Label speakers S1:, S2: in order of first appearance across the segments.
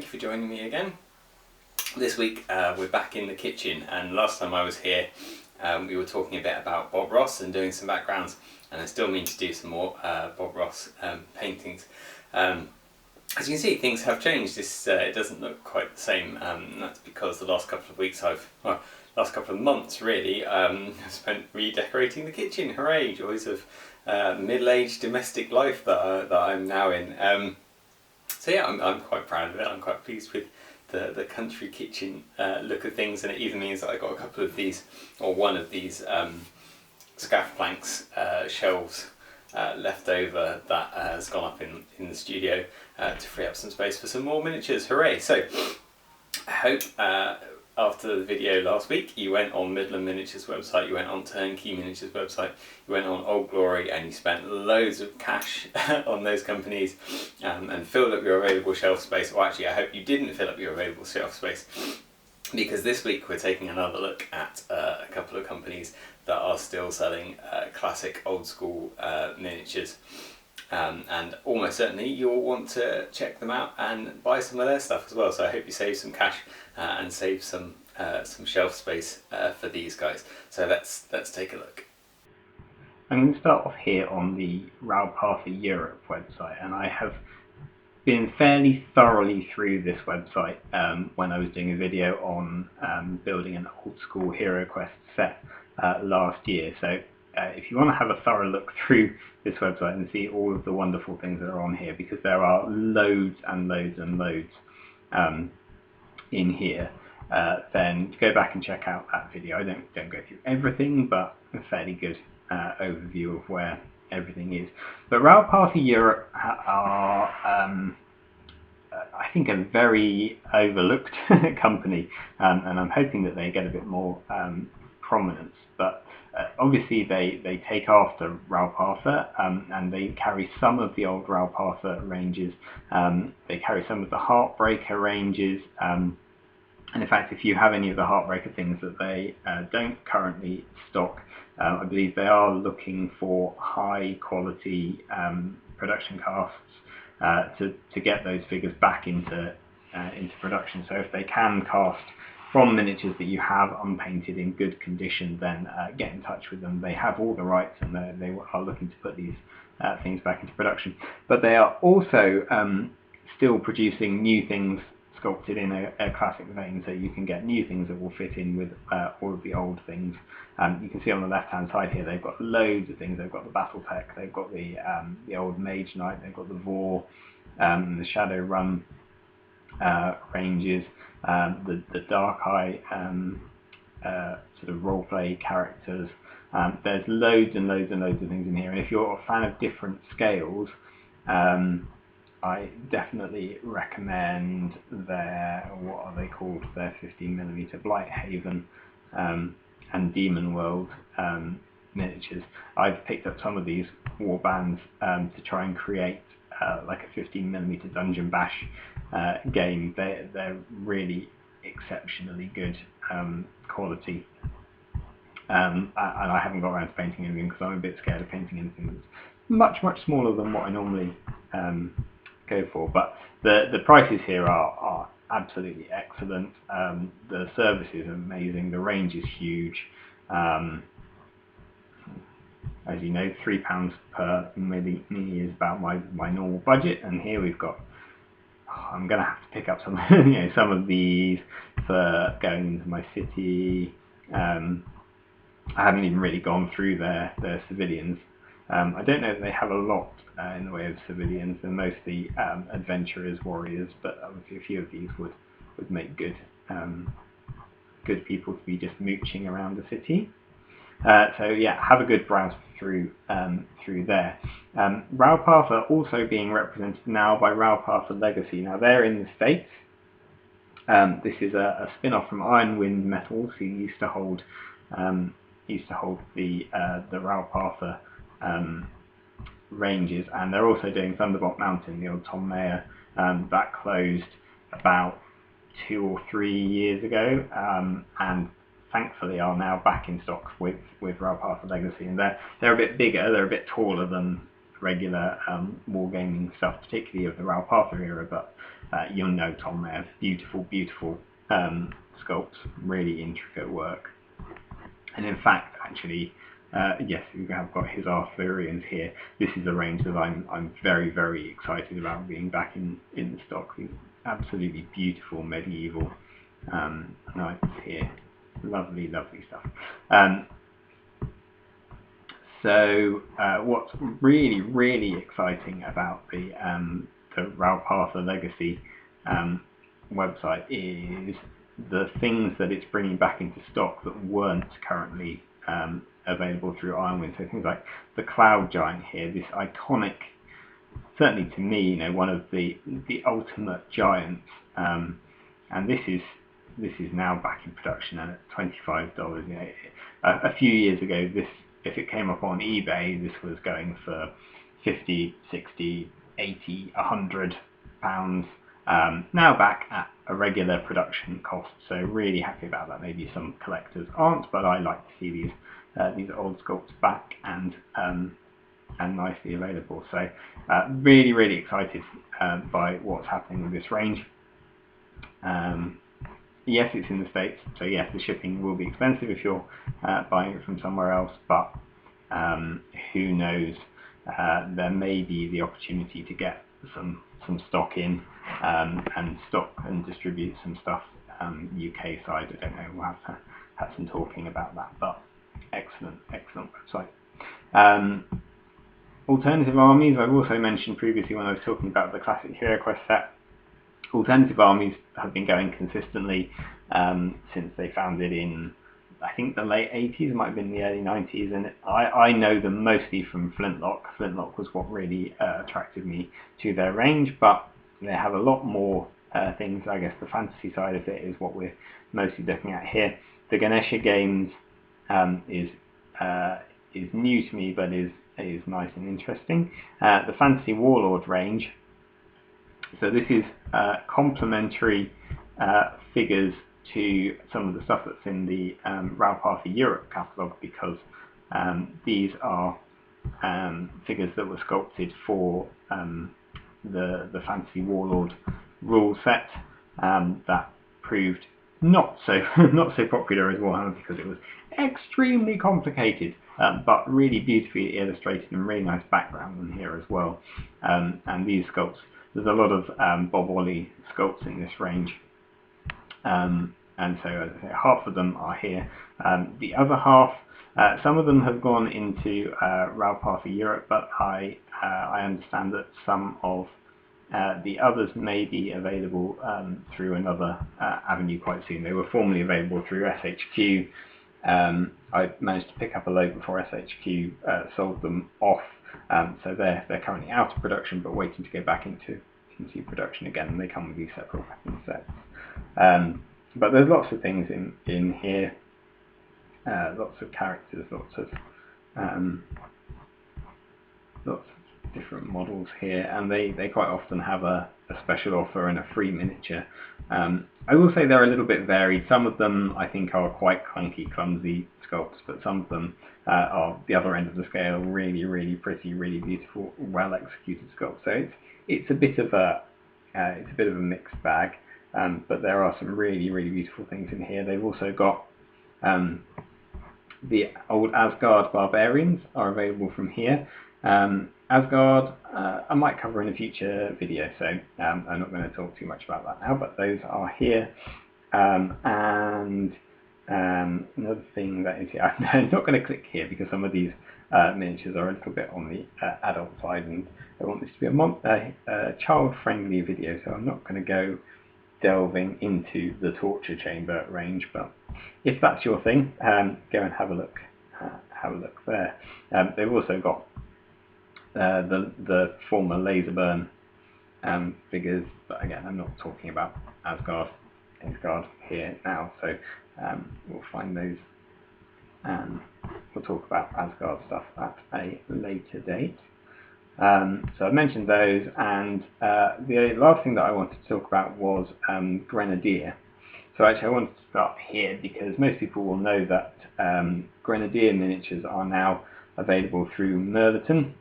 S1: thank you for joining me again. This week we're back in the kitchen, and last time I was here we were talking a bit about Bob Ross and doing some backgrounds, and I still mean to do some more Bob Ross paintings. As you can see, things have changed. It doesn't look quite the same, and that's because the last couple of weeks last couple of months really, I've spent redecorating the kitchen. Hooray, joys of middle-aged domestic life that I'm now in. So yeah, I'm quite proud of it. I'm quite pleased with the country kitchen look of things, and it even means that I got a couple of these, or one of these scaff planks shelves left over that has gone up in the studio to free up some space for some more miniatures. Hooray! So I hope after the video last week you went on Midland Miniatures website, you went on Turnkey Miniatures website, you went on Old Glory, and you spent loads of cash on those companies and filled up your available shelf space. Or actually, I hope you didn't fill up your available shelf space, because this week we're taking another look at a couple of companies that are still selling classic old school miniatures. And almost certainly you'll want to check them out and buy some of their stuff as well. So I hope you save some cash and save some shelf space for these guys. So let's take a look. I'm going to start off here on the Ral Partha Europe website, and I have been fairly thoroughly through this website when I was doing a video on building an old school Hero Quest set last year. So if you want to have a thorough look through this website and see all of the wonderful things that are on here, because there are loads and loads and loads in here, then go back and check out that video. I don't go through everything, but a fairly good overview of where everything is. But Ral Partha Europe are I think a very overlooked company, and I'm hoping that they get a bit more prominence. But obviously they take after Ral Partha, and they carry some of the old Ral Partha ranges. They carry some of the Heartbreaker ranges, and in fact, if you have any of the Heartbreaker things that they don't currently stock, I believe they are looking for high quality production casts to get those figures back into production. So if they can cast from miniatures that you have unpainted in good condition, then get in touch with them. They have all the rights, and they are looking to put these things back into production. But they are also still producing new things sculpted in a classic vein, so you can get new things that will fit in with all of the old things. You can see on the left hand side here they've got loads of things. They've got the Battletech, they've got the old Mage Knight, they've got the Vor, the Shadowrun ranges, the Dark Eye sort of roleplay characters. There's loads and loads and loads of things in here, and if you're a fan of different scales, I definitely recommend their, what are they called, their 15mm Blighthaven and Demon World miniatures. I've picked up some of these warbands to try and create like a 15mm Dungeon Bash game. They're really exceptionally good quality. And I haven't got around to painting anything because I'm a bit scared of painting anything that's much smaller than what I normally go for. But the prices here are absolutely excellent. The service is amazing. The range is huge. As you know, £3 per mini is about my normal budget, and here we've got. I'm going to have to pick up some some of these for going into my city. I haven't even really gone through their civilians. I don't know if they have a lot in the way of civilians. They're mostly adventurers, warriors, but obviously a few of these would make good people to be just mooching around the city. So yeah, have a good browse through there. Ral Partha also being represented now by Ral Partha Legacy. Now they're in the States. This is a spin-off from Ironwind Metals, who used to hold the Ral Partha ranges, and they're also doing Thunderbolt Mountain, the old Tom Mayer, that closed about 2 or 3 years ago, and thankfully are now back in stock with Ral Partha Legacy, and they're a bit bigger, they're a bit taller than regular wargaming stuff, particularly of the Ral Partha era, but
S2: you'll note on there. Beautiful, beautiful sculpts, really intricate work. And in fact, actually, yes, we have got his Arthurians here. This is a range that I'm very, very excited about being back in the stock. These absolutely beautiful medieval knights here. Lovely, lovely stuff. So what's really, really exciting about the Ral Partha Legacy website is the things that it's bringing back into stock that weren't currently available through Ironwind. So things like the Cloud Giant here, this iconic, certainly to me, one of the ultimate giants, and this is now back in production and at $25. A few years ago, this, if it came up on eBay, this was going for 50, 60, 80, 100 pounds. Now back at a regular production cost, so really happy about that. Maybe some collectors aren't, but I like to see these old sculpts back and nicely available. So really, really excited by what's happening with this range. Yes, it's in the States, so yes, the shipping will be expensive if you're buying it from somewhere else, but who knows, there may be the opportunity to get some stock in and stock and distribute some stuff UK side. I don't know, we'll have to have some talking about that, but excellent website. Alternative Armies, I've also mentioned previously when I was talking about the classic Hero Quest set. Alternative Armies have been going consistently since they founded in, I think, the late 80s, it might have been the early 90s, and I know them mostly from Flintlock. Flintlock was what really attracted me to their range, but they have a lot more things. I guess the fantasy side of it is what we're mostly looking at here. The Ganesha games is new to me, but is nice and interesting. The Fantasy Warlord range, so this is complementary figures to some of the stuff that's in the Ral Partha Europe catalogue, because these are figures that were sculpted for the Fantasy Warlord rule set that proved not so popular as Warhammer because it was extremely complicated, but really beautifully illustrated and really nice background in here as well. And these sculpts, there's a lot of Bob Wally sculpts in this range, and so as I say, half of them are here. The other half, some of them have gone into Ral Partha Europe, but I understand that some of the others may be available through another avenue quite soon. They were formerly available through SHQ. I managed to pick up a load before SHQ sold them off, so they're currently out of production but waiting to go back into production again, and they come with these separate weapon sets. But there's lots of things in here, lots of characters, lots of different models here, and they quite often have a special offer and a free miniature. I will say they're a little bit varied. Some of them I think are quite clunky, clumsy sculpts, but some of them are the other end of the scale, really, really pretty, really beautiful, well executed sculpts. So it's a bit of a mixed bag, but there are some really, really beautiful things in here. They've also got the old Asgard barbarians are available from here. Asgard I might cover in a future video, so I'm not going to talk too much about that now, but those are here. And another thing that is here, I'm not going to click here because some of these miniatures are a little bit on the adult side, and I want this to be a child-friendly video, so I'm not going to go delving into the torture chamber range, but if that's your thing, go and have a look there. They've also got the former Laserburn figures, but again, I'm not talking about Asgard here now, so we'll find those and we'll talk about Asgard stuff at a later date. So I've mentioned those, and the last thing that I wanted to talk about was Grenadier. So actually I wanted to start here because most people will know that Grenadier miniatures are now available through Merleton.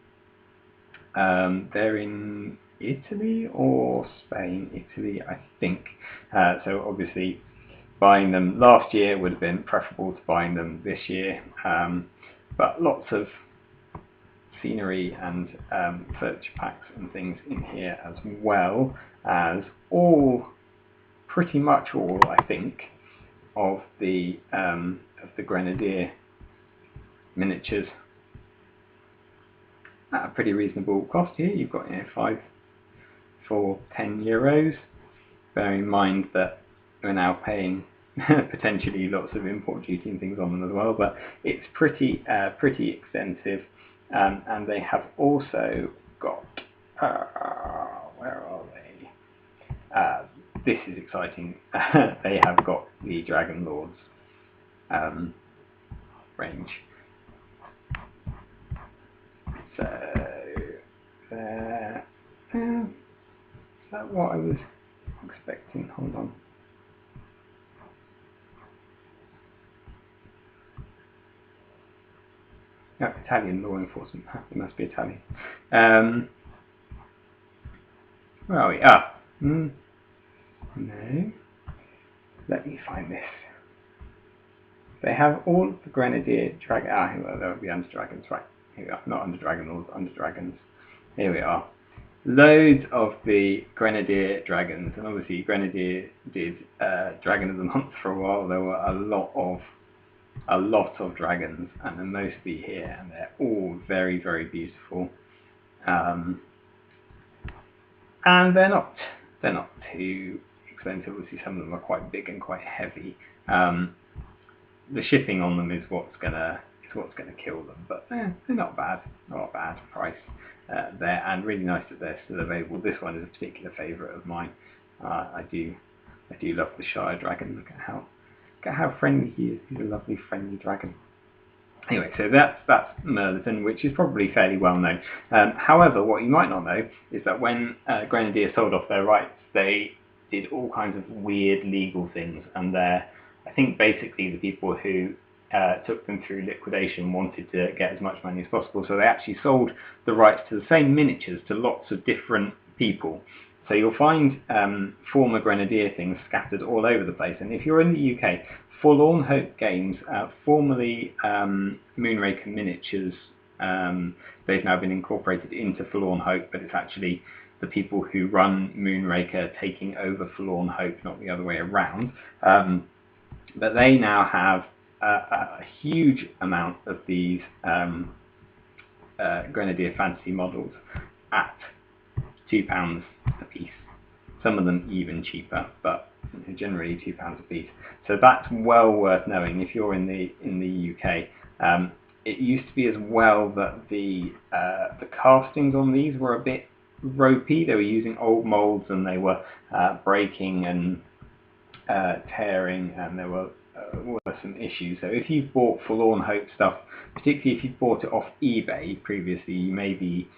S2: They're in Italy or Spain. Italy, I think. So obviously buying them last year would have been preferable to buying them this year, but lots of scenery and furniture packs and things in here, as well as pretty much all, I think, of the Grenadier miniatures at a pretty reasonable cost here. You've got 5 for €10. Bearing in mind that we're now paying potentially lots of import duty and things on them as well, but it's pretty extensive. And they have also got where are they? This is exciting. They have got the Dragon Lords range. So is that what I was expecting? Hold on. No, Italian law enforcement. It must be Italian. Where are we? No. Let me find this. They have all of the Grenadier Dragon. There would be Under Dragons, right? Here we are. Not Under Dragon Lords, Under Dragons. Here we are. Loads of the Grenadier Dragons, and obviously Grenadier did Dragon of the Month for a while. There were a lot of dragons, and they're mostly here, and they're all very, very beautiful. And they're not too expensive. Obviously, some of them are quite big and quite heavy. The shipping on them is what's gonna kill them, but they're not bad price there, and really nice that they're still available. This one is a particular favourite of mine. I do love the Shire Dragon. Look at how friendly he is. He's a lovely friendly dragon. Anyway, so that's Merleton, which is probably fairly well known. However, what you might not know is that when Grenadier sold off their rights, they did all kinds of weird legal things, and I think basically the people who took them through liquidation wanted to get as much money as possible, so they actually sold the rights to the same miniatures to lots of different people. So you'll find former Grenadier things scattered all over the place, and if you're in the UK, Forlorn Hope Games, formerly Moonraker Miniatures, they've now been incorporated into Forlorn Hope, but it's actually the people who run Moonraker taking over Forlorn Hope, not the other way around. But they now have a huge amount of these Grenadier fantasy models at £2 a piece. Some of them even cheaper, but generally £2 a piece. So that's well worth knowing if you're in the UK. It used to be as well that the castings on these were a bit ropey. They were using old molds, and they were breaking and tearing, and there were some issues. So if you've bought Forlorn Hope stuff, particularly if you've bought it off eBay previously, you may be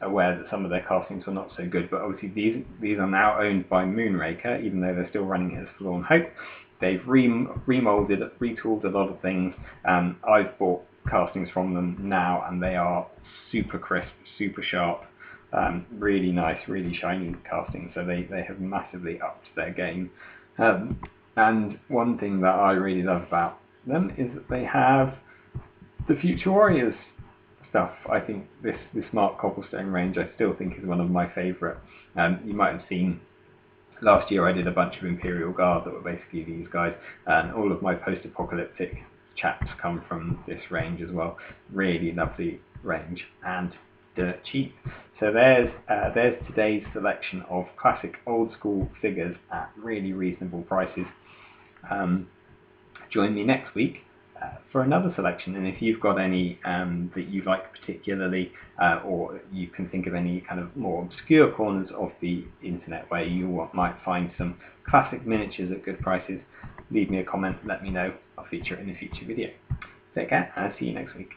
S2: aware that some of their castings were not so good, but obviously these are now owned by Moonraker, even though they're still running it as Forlorn Hope. They've remolded, retooled a lot of things. I've bought castings from them now, and they are super crisp, super sharp, really nice, really shiny castings. So they have massively upped their game. And one thing that I really love about them is that they have the Future Warriors stuff. I think this Smart Cobblestone range I still think is one of my favourite. You might have seen last year I did a bunch of Imperial Guard that were basically these guys, and all of my post-apocalyptic chaps come from this range as well. Really lovely range, and dirt cheap. So there's today's selection of classic old school figures at really reasonable prices. Join me next week for another selection, and if you've got any that you like particularly, or you can think of any kind of more obscure corners of the internet where you might find some classic miniatures at good prices, leave me a comment, let me know. I'll feature it in a future video. Take care, and I'll see you next week.